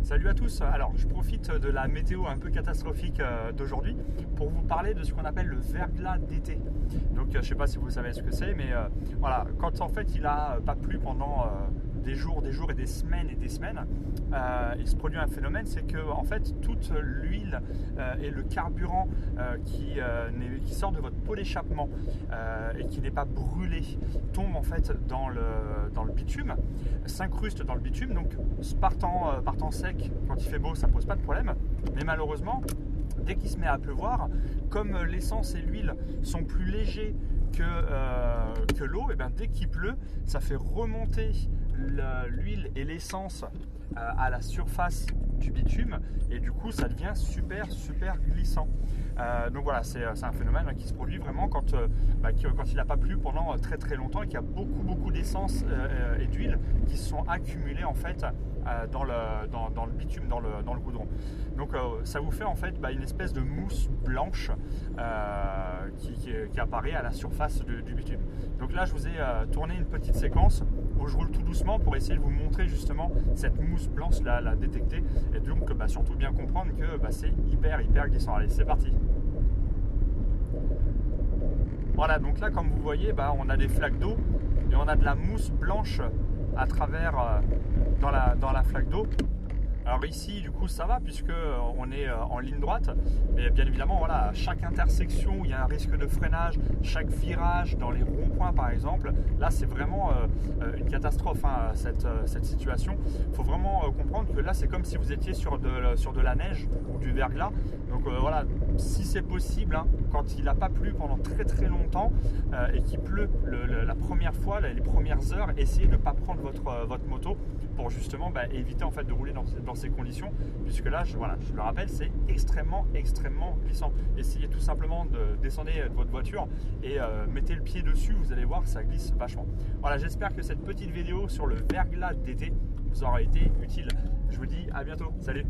Salut à tous. Alors je profite de la météo un peu catastrophique d'aujourd'hui pour vous parler de ce qu'on appelle le verglas d'été. Donc je ne sais pas si vous savez ce que c'est, mais voilà, quand en fait il n'a pas plu pendant des jours et des semaines, il se produit un phénomène, c'est que en fait toute l'huile et le carburant qui sort de votre pot d'échappement et qui n'est pas brûlé tombe en fait dans le bitume, s'incruste dans le bitume. Donc partant sec, quand il fait beau, ça pose pas de problème, mais malheureusement dès qu'il se met à pleuvoir, comme l'essence et l'huile sont plus légers que l'eau, et bien dès qu'il pleut, ça fait remonter l'huile et l'essence à la surface du bitume, et du coup ça devient super glissant. Donc voilà, c'est un phénomène qui se produit vraiment quand il n'a pas plu pendant très longtemps et qu'il y a beaucoup d'essence et d'huile qui se sont accumulées en fait dans le bitume, dans le goudron. Donc ça vous fait en fait une espèce de mousse blanche qui apparaît à la surface du bitume. Donc là je vous ai tourné une petite séquence où je roule tout doucement pour essayer de vous montrer justement cette mousse blanche là, la détecter, et donc surtout bien comprendre que c'est hyper glissant. Allez, c'est parti. Voilà, donc là comme vous voyez, on a des flaques d'eau et on a de la mousse blanche à travers dans la flaque d'eau. Alors ici du coup ça va puisque on est en ligne droite, mais bien évidemment voilà, à chaque intersection où il y a un risque de freinage, chaque virage dans les ronds-points par exemple, là c'est vraiment une catastrophe cette situation. Il faut vraiment comprendre que là c'est comme si vous étiez sur de la neige ou du verglas. Donc voilà, si c'est possible, quand il n'a pas plu pendant très longtemps et qu'il pleut la première fois, les premières heures, essayez de ne pas prendre votre moto pour justement éviter en fait de rouler dans ces conditions, puisque là je le rappelle, c'est extrêmement glissant. Essayez tout simplement de descendre de votre voiture et mettez le pied dessus, vous allez voir, ça glisse vachement. Voilà, j'espère que cette petite vidéo sur le verglas d'été vous aura été utile. Je vous dis à bientôt, salut.